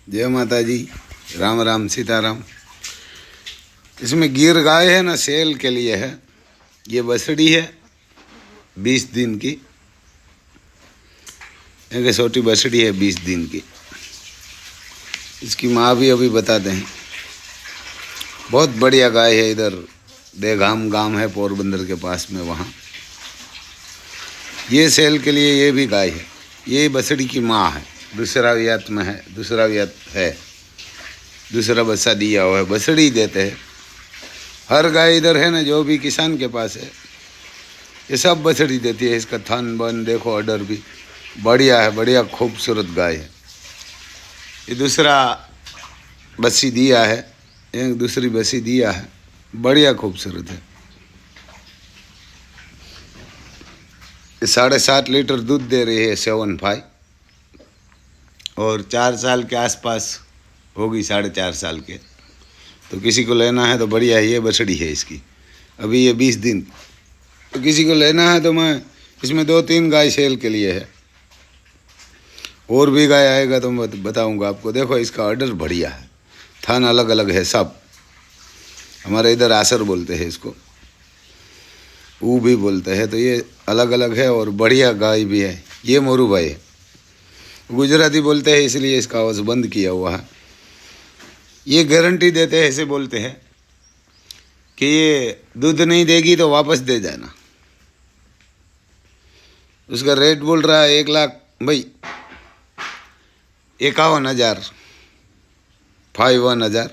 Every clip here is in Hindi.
जय माता जी, राम राम सीताराम। इसमें गिर गाय है ना, सेल के लिए है। ये बछड़ी है 20 दिन की, एक छोटी बछड़ी है 20 दिन की। इसकी माँ भी अभी बताते हैं। बहुत बढ़िया गाय है। इधर देगाम गांव है पोरबंदर के पास में, वहाँ ये सेल के लिए ये भी गाय है। ये बछड़ी की माँ है, दूसरा वियात में है, दूसरा वियात है, दूसरा बच्चा दिया हुआ है। बछड़ी देते हैं हर गाय इधर है ना, जो भी किसान के पास है ये सब बछड़ी देती है। इसका थन बन देखो, ऑर्डर भी बढ़िया है, बढ़िया खूबसूरत गाय है। ये दूसरा बच्ची दिया है, एक दूसरी बच्ची दिया है, बढ़िया खूबसूरत है। 7.5 लीटर दूध दे रही है 7.5, और 4 साल के आसपास होगी, 4.5 साल के। तो किसी को लेना है तो बढ़िया है। ये बछड़ी है इसकी, अभी ये 20 दिन। तो किसी को लेना है तो मैं इसमें 2-3 गाय सेल के लिए है, और भी गाय आएगा तो मैं बताऊंगा आपको। देखो इसका ऑर्डर बढ़िया है, थान अलग अलग है सब। हमारे इधर आसर बोलते हैं इसको, ऊ भी बोलते हैं। तो ये अलग अलग है और बढ़िया गाय भी है। ये मोरू भाई है, गुजराती बोलते हैं इसलिए इसका आवाज़ बंद किया हुआ है। ये गारंटी देते हैं, ऐसे बोलते हैं कि ये दूध नहीं देगी तो वापस दे जाना। उसका रेट बोल रहा है 1 लाख भाई, 51,000, 51,000।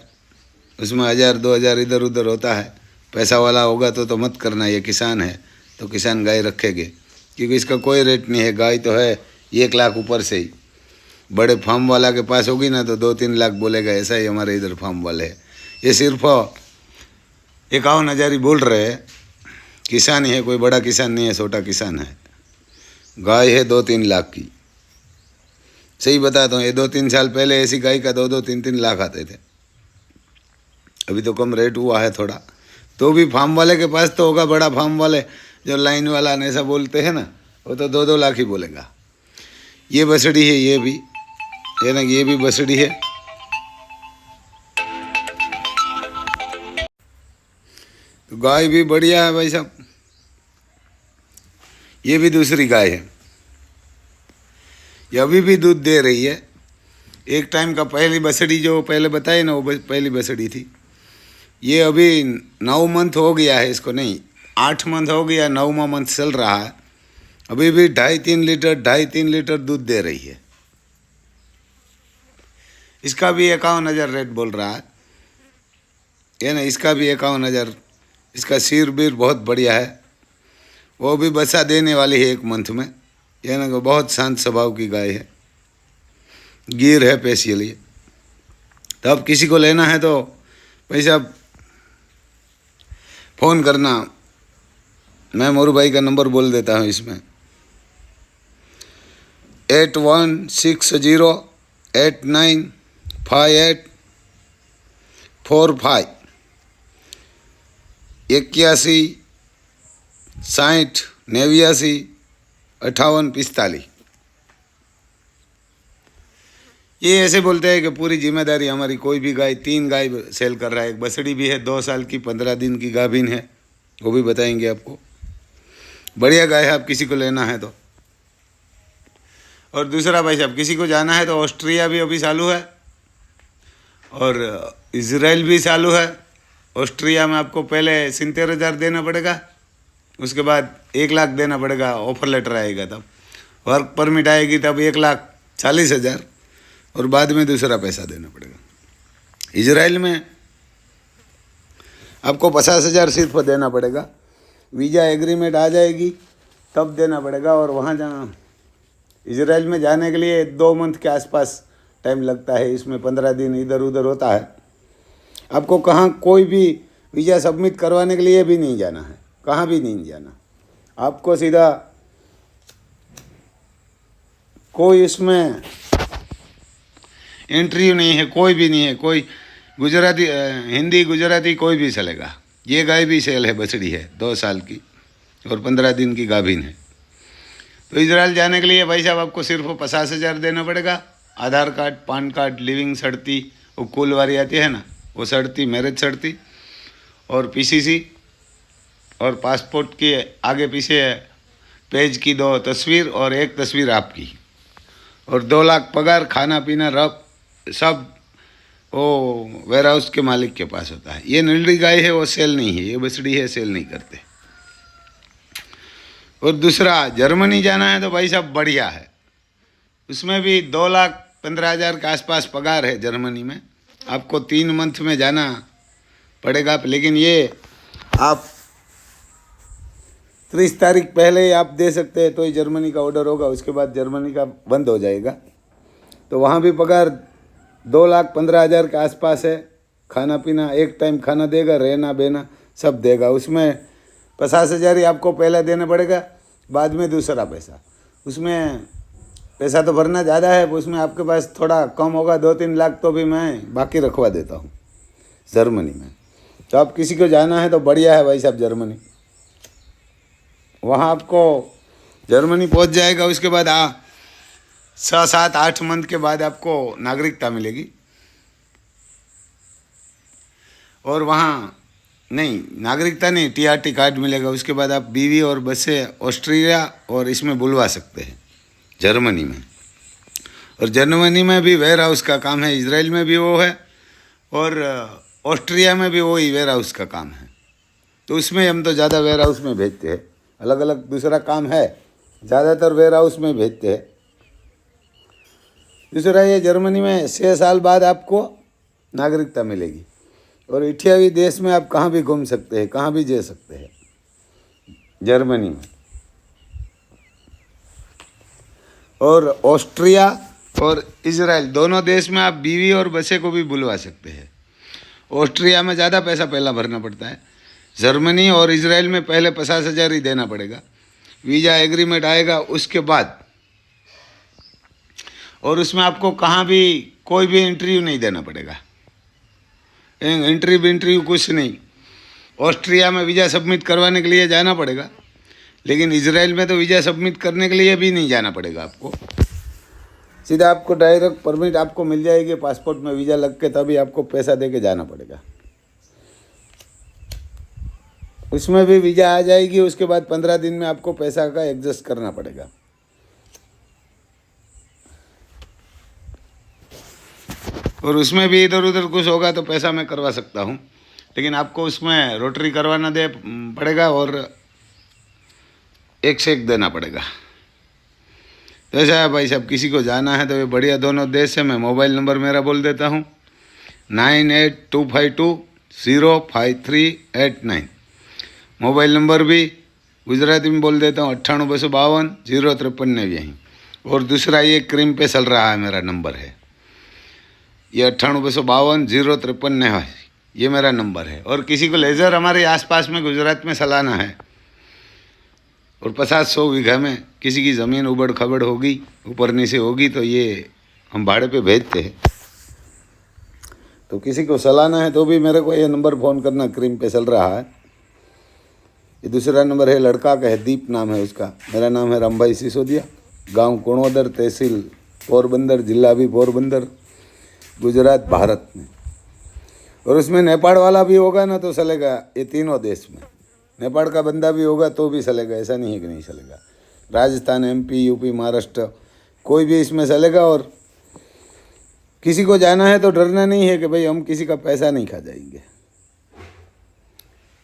उसमें 1,000-2,000 इधर उधर होता है। पैसा वाला होगा तो मत करना। ये किसान है तो किसान गाय रखेंगे, क्योंकि इसका कोई रेट नहीं है। गाय तो है 1 लाख ऊपर से ही। बड़े फार्म वाला के पास होगी ना तो 2-3 लाख बोलेगा। ऐसा ही हमारे इधर फार्म वाले है। ये सिर्फ 51,000 ही बोल रहे हैं। किसान ही है, कोई बड़ा किसान नहीं है, छोटा किसान है। गाय है 2-3 लाख की। सही बताता हूँ, ये 2-3 साल पहले ऐसी गाय का 2-2, 3-3 लाख आते थे। अभी तो कम रेट हुआ है थोड़ा। तो भी फार्म वाले के पास तो होगा, बड़ा फार्म वाले जो लाइन वाला ऐसा बोलते हैं ना, वो तो 2-2 लाख ही बोलेगा। ये बछड़ी है, ये भी है ना, ये भी बछड़ी है। तो गाय भी बढ़िया है भाई साहब। ये भी दूसरी गाय है, ये अभी भी दूध दे रही है। एक टाइम का पहली बछड़ी जो पहले बताई ना, वो पहली बछड़ी थी। ये अभी 9 मंथ हो गया है इसको, नहीं 8 मंथ हो गया, 9वां मंथ चल रहा है। अभी भी 2.5-3 लीटर दूध दे रही है। इसका भी 51,000 रेट बोल रहा है ना, इसका भी 51,000। इसका सिर बीर बहुत बढ़िया है। वो भी बच्चा देने वाली है 1 मंथ में। यह ना, बहुत शांत स्वभाव की गाय है, गिर है स्पेशली। तो अब किसी को लेना है तो पैसा फ़ोन करना। मैं मोरू भाई का नंबर बोल देता हूँ इसमें, 8160895845, 8160895845। ये ऐसे बोलते हैं कि पूरी जिम्मेदारी हमारी। कोई भी गाय, 3 गाय सेल कर रहा है। एक बछड़ी भी है 2 साल की, 15 दिन की गाभिन है, वो भी बताएंगे आपको। बढ़िया गाय है, आप किसी को लेना है तो। और दूसरा भाई साहब, किसी को जाना है तो ऑस्ट्रिया भी अभी चालू है और इजराइल भी चालू है। ऑस्ट्रिया में आपको पहले 70,000 देना पड़ेगा, उसके बाद 1 लाख देना पड़ेगा। ऑफर लेटर आएगा तब, वर्क परमिट आएगी तब 1,40,000, और बाद में दूसरा पैसा देना पड़ेगा। इजराइल में आपको 50,000 सिर्फ देना पड़ेगा। वीज़ा एग्रीमेंट आ जाएगी तब देना पड़ेगा। और वहाँ जाना, इजराइल में जाने के लिए 2 मंथ के आसपास टाइम लगता है। इसमें 15 दिन इधर उधर होता है। आपको कहाँ कोई भी वीज़ा सबमिट करवाने के लिए भी नहीं जाना है, कहाँ भी नहीं जाना। आपको सीधा कोई इसमें इंटरव्यू नहीं है, कोई भी नहीं है। कोई गुजराती, हिंदी गुजराती कोई भी चलेगा। ये गाय भी सेल है, बछड़ी है 2 साल की और 15 दिन की गाभिन है। तो इजराइल जाने के लिए भाई साहब आपको सिर्फ 50,000 देना पड़ेगा। आधार कार्ड, पान कार्ड, लिविंग सर्टी, वो कुल वाली आती है ना, वो सर्टी, मैरिज सर्टी और पीसीसी और पासपोर्ट के आगे पीछे पेज की 2 तस्वीर और 1 तस्वीर आपकी, और 2 लाख पगार, खाना पीना रब सब वो वेयर हाउस के मालिक के पास होता है। ये नीलड़ी गाय है, वो सेल नहीं है, ये बछड़ी है, सेल नहीं करते। और दूसरा, जर्मनी जाना है तो भाई साहब बढ़िया है, उसमें भी 2,15,000 के आसपास पगार है जर्मनी में। आपको 3 मंथ में जाना पड़ेगा, लेकिन ये आप 30 तारीख पहले ही आप दे सकते हैं तो ही जर्मनी का ऑर्डर होगा, उसके बाद जर्मनी का बंद हो जाएगा। तो वहाँ भी पगार 2,15,000 के आसपास है। खाना पीना, एक टाइम खाना देगा, रहना बहना सब देगा। उसमें 50,000 ही आपको पहले देना पड़ेगा, बाद में दूसरा पैसा। उसमें पैसा तो भरना ज़्यादा है, उसमें आपके पास थोड़ा कम होगा, 2-3 लाख तो भी मैं बाकी रखवा देता हूँ जर्मनी में। तो आप किसी को जाना है तो बढ़िया है भाई साहब जर्मनी। वहाँ आपको जर्मनी पहुँच जाएगा, उसके बाद 6, 7, 8 मंथ के बाद आपको नागरिकता मिलेगी। और वहाँ नहीं, नागरिकता नहीं, TRT कार्ड मिलेगा। उसके बाद आप बीवी और बच्चे ऑस्ट्रिया और इसमें बुलवा सकते हैं जर्मनी में। और जर्मनी में भी वेयर हाउस का काम है, इजराइल में भी वो है, और ऑस्ट्रिया में भी वही वेयर हाउस का काम है। तो उसमें हम तो ज़्यादा वेयर हाउस में भेजते हैं, अलग अलग दूसरा काम है, ज़्यादातर वेयर हाउस में भेजते हैं। दूसरा, ये जर्मनी में 6 साल बाद आपको नागरिकता मिलेगी, और 28 देश में आप कहाँ भी घूम सकते हैं, कहाँ भी जा सकते हैं जर्मनी में। और ऑस्ट्रिया और इजराइल दोनों देश में आप बीवी और बच्चे को भी बुलवा सकते हैं। ऑस्ट्रिया में ज़्यादा पैसा पहला भरना पड़ता है, जर्मनी और इजराइल में पहले 50,000 ही देना पड़ेगा, वीज़ा एग्रीमेंट आएगा उसके बाद। और उसमें आपको कहाँ भी कोई भी इंटरव्यू नहीं देना पड़ेगा, इंटरव्यू कुछ नहीं। ऑस्ट्रिया में वीज़ा सबमिट करवाने के लिए जाना पड़ेगा, लेकिन इजराइल में तो वीज़ा सबमिट करने के लिए भी नहीं जाना पड़ेगा आपको, सीधा आपको डायरेक्ट परमिट आपको मिल जाएगी। पासपोर्ट में वीज़ा लग के तभी आपको पैसा दे के जाना पड़ेगा। उसमें भी वीज़ा आ जाएगी, उसके बाद 15 दिन में आपको पैसा का एडजस्ट करना पड़ेगा। और उसमें भी इधर उधर कुछ होगा तो पैसा मैं करवा सकता हूँ, लेकिन आपको उसमें रोटरी करवाना दे पड़ेगा और 1 से 1 देना पड़ेगा। तो ऐसा है भाई साहब, किसी को जाना है तो ये बढ़िया दोनों देश है। मैं मोबाइल नंबर मेरा बोल देता हूँ, 9825205389। मोबाइल नंबर भी गुजराती में बोल देता हूँ, 9825505389। और दूसरा, ये क्रीम पे चल रहा है मेरा नंबर है, ये 9825505389 ये मेरा नंबर है। और किसी को लेज़र हमारे आसपास में गुजरात में चलाना है और 50-100 बीघा में किसी की ज़मीन उबड़ खबड़ होगी, ऊपर नीचे होगी, तो ये हम भाड़े पे भेजते हैं। तो किसी को चलाना है तो भी मेरे को ये नंबर फ़ोन करना, क्रीम पे चल रहा है। ये दूसरा नंबर है, लड़का का है, दीप नाम है उसका। मेरा नाम है रामभाई सिसोदिया, गांव कुणोदर, तहसील पोरबंदर, जिला भी पोरबंदर, गुजरात, भारत में। और उसमें नेपाल वाला भी होगा ना तो चलेगा, ये तीनों देश में। नेपाल का बंदा भी होगा तो भी चलेगा, ऐसा नहीं है कि नहीं चलेगा। राजस्थान, MP, UP, महाराष्ट्र, कोई भी इसमें चलेगा। और किसी को जाना है तो डरना नहीं है कि भाई हम किसी का पैसा नहीं खा जाएंगे।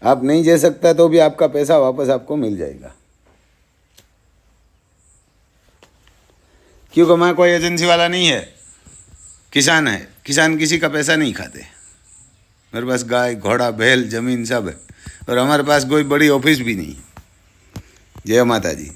आप नहीं जा सकता तो भी आपका पैसा वापस आपको मिल जाएगा, क्योंकि मैं कोई एजेंसी वाला नहीं है, किसान है। किसान किसी का पैसा नहीं खाते। मेरे पास गाय, घोड़ा, बैल, जमीन सब है, और हमारे पास कोई बड़ी ऑफिस भी नहीं है। जय माता जी।